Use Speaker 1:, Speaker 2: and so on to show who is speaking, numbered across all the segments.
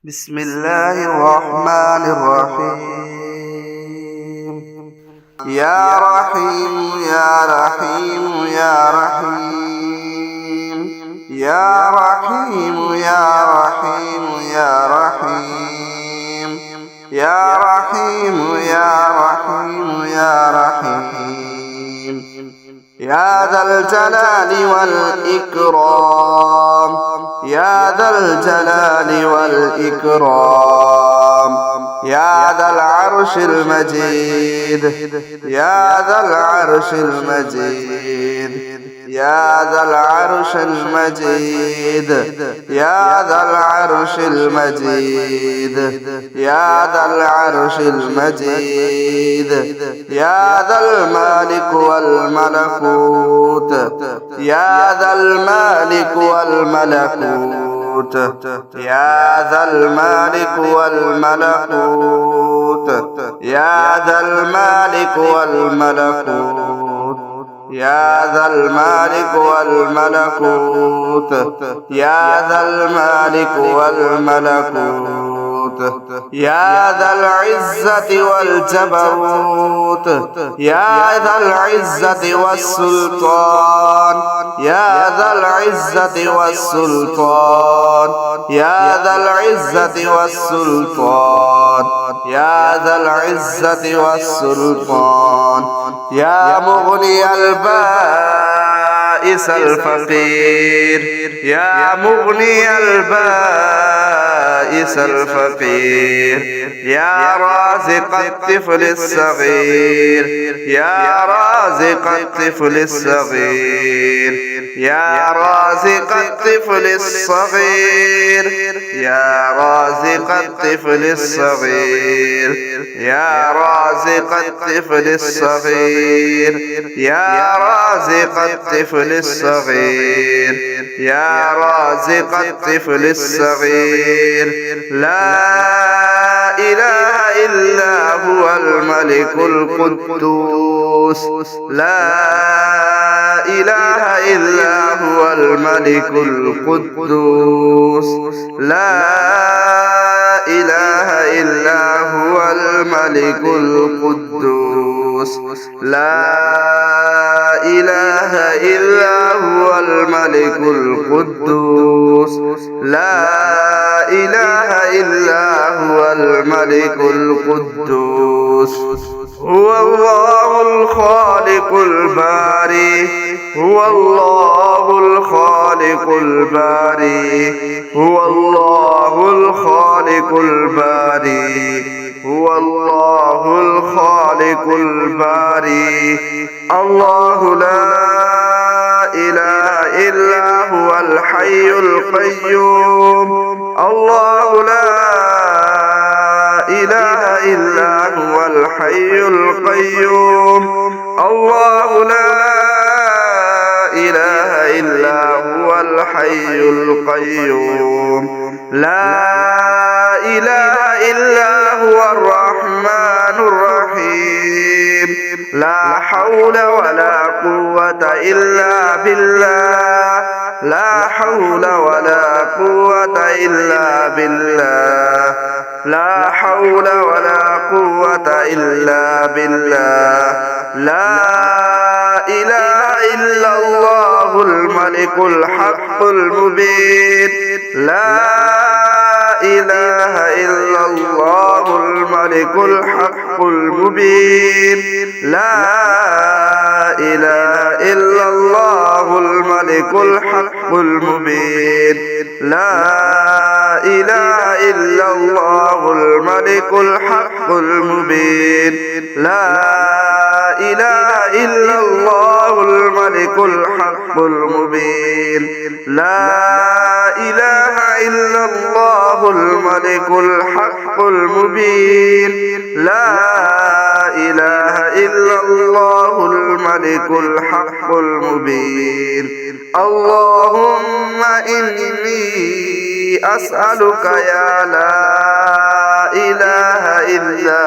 Speaker 1: بسم الله الرحمن الرحيم. يا رحيم يا رحيم يا رحيم يا رحيم يا رحيم يا رحيم يا رحيم يا رحيم يا رحيم يا ذا الجلال والإكرام يا ذا الجلال والإكرام يا ذا العرش المجيد يا ذا العرش المجيد يا ذا العرش المجيد يا ذا العرش المجيد يا ذا العرش المجيد يا ذا الملك والملكوت يا ذا الملك والملكوت يا ذا الملك والملكوت يا ذا الملك والملكوت يا ذا الملك والملكوت يا ذا الملك والملكوت يا ذا العزة والجبروت يا ذا العزة والسلطان يا ذا العزة والسلطان يا ذا العزة والسلطان يا ذا العزة والسلطان يا مغني البائس الفقير يا مغني البائس الفقير يا رازق الطفل الصغير يا رازق الطفل الصغير يا رازق الطفل الصغير يا رازق الطفل الصغير يا رازق الطفل الصغير يا رازق الطفل الصغير يا رازق الطفل الصغير لا إله إلا هو الملك القدوس لا إله إلا هو الملك القدوس لا إله إلا هو الملك القدوس لا إله إلا هو الملك القدوس لا إله إلا هو الملك القدوس هو الله الخالق الباري هو الله الخالق الباري هو الله الخالق الباري هو الله الخالق الباري الله لا إله إلا هو الحي القيوم الله لا إله إلا هو الحي القيوم الله لا إله إلا هو الحي القيوم لا إله إلا هو الرحمن الرحيم لا حول ولا قوة إلا بالله لا حول ولا قوة إلا بالله لا حول ولا قوة إلا بالله لا إله إلا الله الملك الحق المبين لا إله إلا الله الملك الحق المبين لا إله إلا الله الملك الحق المبين لا إله إلا الله الملك الحق المبين لا إله إلا الله الملك الحق المبين لا إله إلا الله الملك الحق المبين لا إله إلا الله الملك الحق المبين اللهم إني أسألك يا لا إله إلا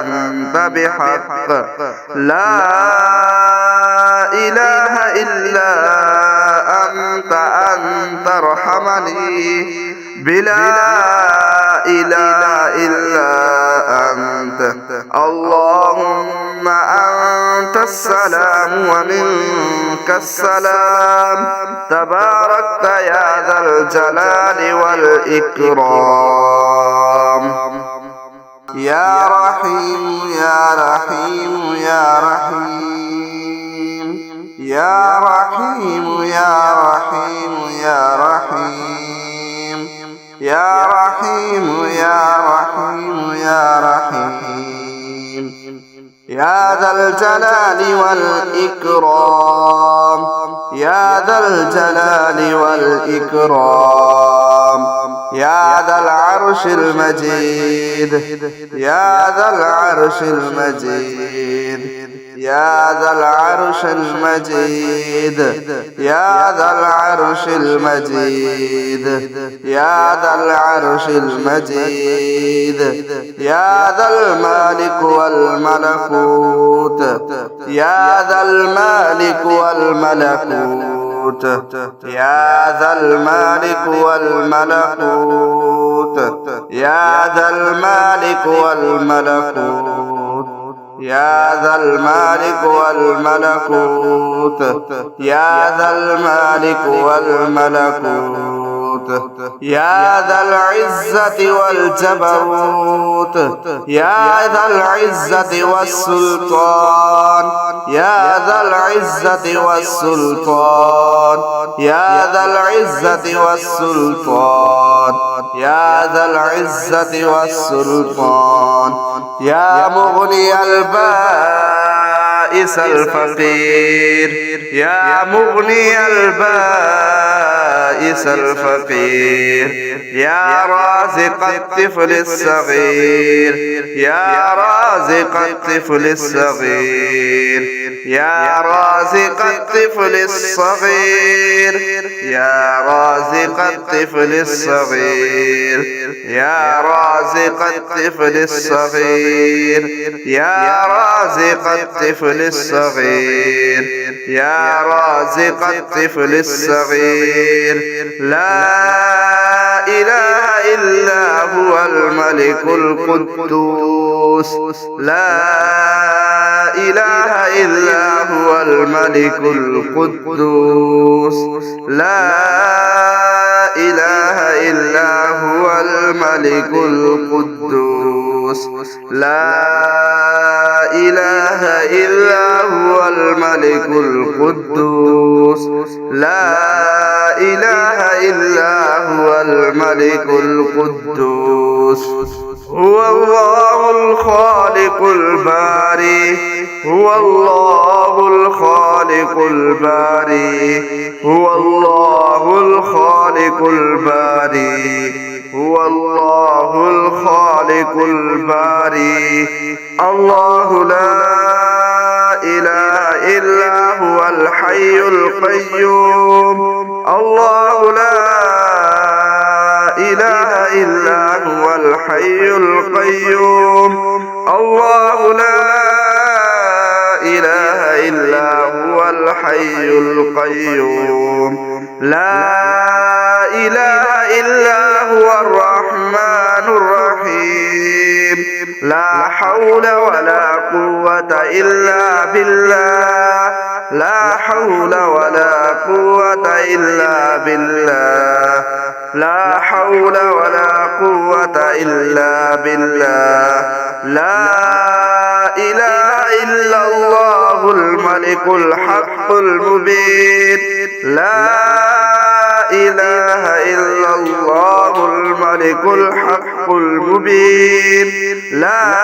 Speaker 1: أنت بحق لا إله إلا أنت أن ترحمني بلا إله إلا أنت اللهم أنت السلام ومنك السلام تباركت يا ذا الجلال والإكرام يا رحيم يا رحيم يا رحيم يا رحيم يا رحيم يا رحيم يا رحيم يا رحيم يا رحيم يا ذا الجلال والإكرام يا ذا الجلال والإكرام يا ذا العرش المجيد يا ذا العرش المجيد يا ذا العرش المجيد يا ذا العرش المجيد يا ذا العرش المجيد يا ذا الملك والملكوت يا ذا الملك والملكوت يا ذا الملك والملكوت يا ذا الملك والملكوت يا ذا الملك والملكوت يا ذا الملك والملكوت يا ذا العزة والجبروت يا ذا العزة والسلطان يا ذا العزة والسلطان يا ذا العزة والسلطان يا ذا العزة والسلطان يا مغني البائس الفقير يا مغني البائس الفقير يا رازق الطفل الصغير يا رازق الطفل الصغير يا رازق الطفل الصغير يا رازق الطفل الصغير يا رازق الطفل الصغير يا رازق الطفل الصغير يا رازق الطفل الصغير لا إله إلا هو الملك القدوس لا إله إلا هو الملك القدوس لا إله إلا هو الملك القدوس لا إله إلا هو الملك القدوس لا إله إلا هو الملك القدوس هو الله الخالق الباري هو الله الخالق الباري هو الله الخالق الباري هو الله الخالق الباري الله لا إله إلا هو الحي القيوم الله لا إله إلا هو الحي القيوم الله لا إله إلا هو الحي القيوم لا إله إلا هو الرحمن الرحيم لا حول ولا قوة إلا بالله لا حول ولا قوة إلا بالله لا حول ولا قوة إلا بالله لا إله إلا الله الملك الحق المبين لا إله إلا الله الملك الحق المبين لا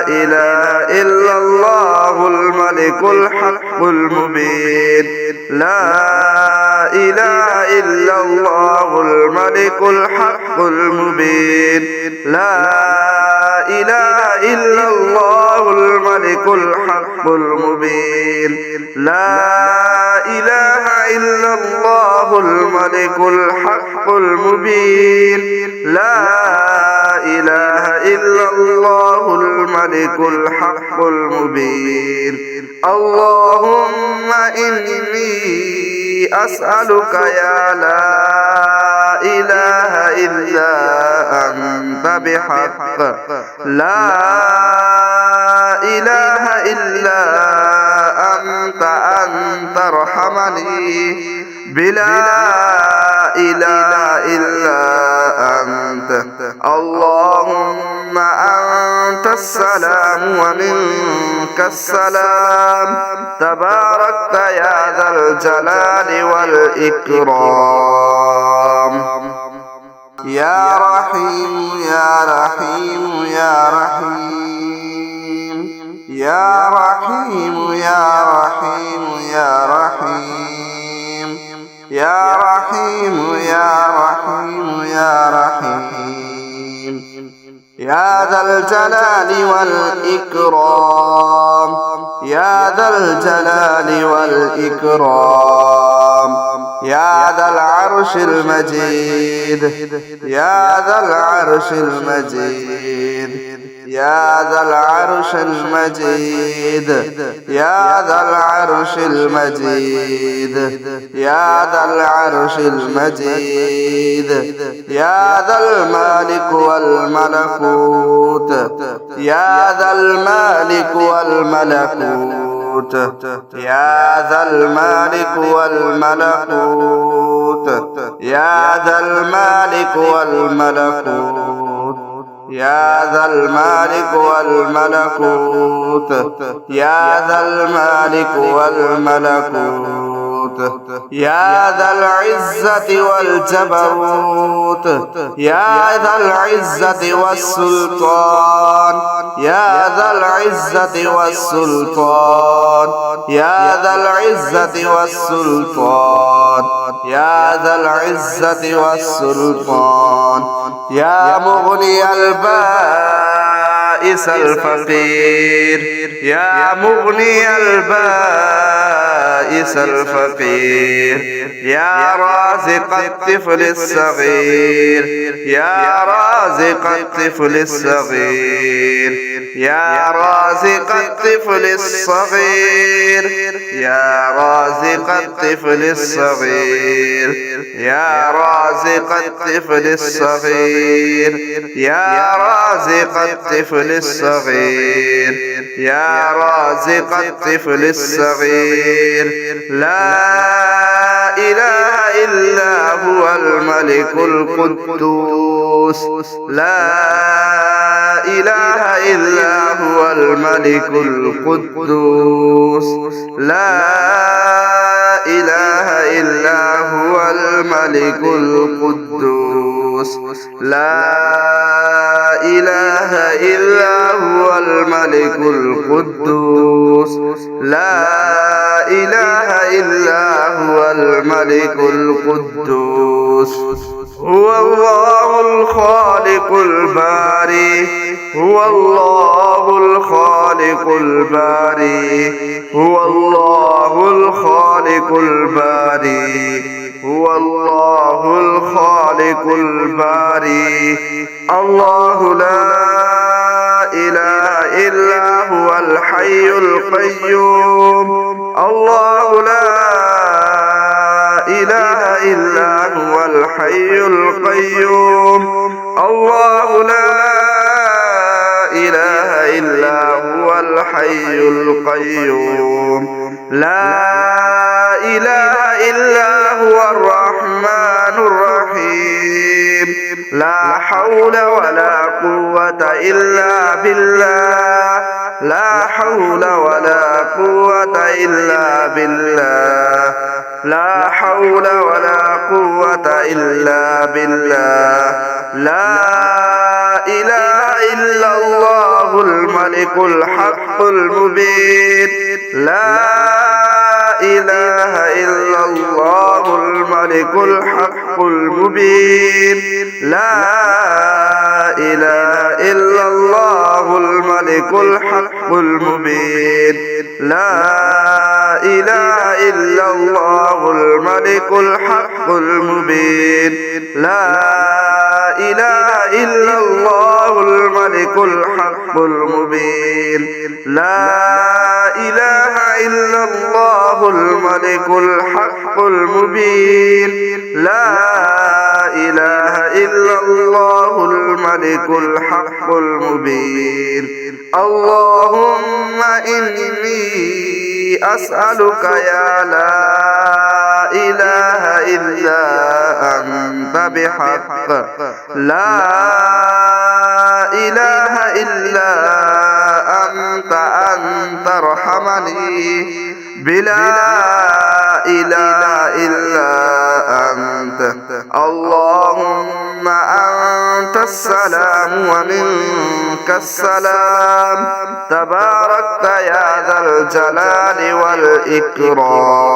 Speaker 1: إله إلا الله الملك الحق المبين لا إله إلا الله الملك الحق المبين لا إله إلا الله الملك الحق المبين لا إله إلا الله الملك الحق المبين لا إله إلا الله الملك الحق المبين اللهم إني أسألك يا لا إله إلا أنت أنت بحق لا إله إلا أنت ارحمني بلا إله إلا أنت اللهم أنت السلام ومنك السلام تباركت يا ذا الجلال والإكرام يا رحيم يا رحيم يا رحيم يا رحيم يا رحيم يا رحيم يا رحيم يا رحيم يا رحيم يا ذا الجلال والإكرام يا ذا الجلال والإكرام يا ذا العرش المجيد يا ذا العرش المجيد يا ذا العرش المجيد يا ذا العرش المجيد يا ذا العرش المجيد يا ذا الملك والملكوت يا ذا الملك والملكوت يا ذا الملك والملكوت يا ذا الملك والملكوت يا ذا الملك والملكوت يا ذا الملك والملكوت يا ذا العزة والجبروت يا ذا العزة والسلطان يا ذا العزة والسلطان يا ذا العزة والسلطان يا ذا العزة والسلطان يا مغني البائس الفقير يا مغني البائس الفقير يا رازق الطفل الصغير يا رازق الطفل الصغير يا رازق الطفل الصغير يا رازق الطفل الصغير يا رازق الطفل الصغير يا رازق الطفل الصغير يا رازق الطفل الصغير لا إله إلا هو الملك القدوس لا إله إلا هو الملك القدوس لا إله إلا هو الملك القدوس لا إله إلا هو الملك القدوس لا إله إلا هو الملك القدوس هو الله الخالق الباري هو الله الخالق الباري هو الله الخالق الباري هو الله الخالق الباري الله لا إله إلا هو الحي القيوم الله لا إله إلا هو الحي القيوم الله لا إله إلا هو الحي القيوم لا إله إلا هو الرحمن الرحيم لا حول ولا قوة إلا بالله لا حول ولا قوة إلا بالله لا حول ولا قوة إلا بالله لا إله إلا الله الملك الحق المبين لا إله إلا الله الملك الحق المبين لا إله إلا الله الملك الحق المبين لا إله إلا الله الملك الحق المبين لا إله إلا الله الملك الحق المبين لا إله إلا الله الملك الحق المبين لا إله إلا الله الملك الحق المبين. اللهم إني أسألك يا لا إله إلا أنت بحق لا إله إلا أنت أن ترحمني بلا إله إلا أنت. اللهم أنت السلام ومنك السلام تباركت يا ذا الجلال والإكرام.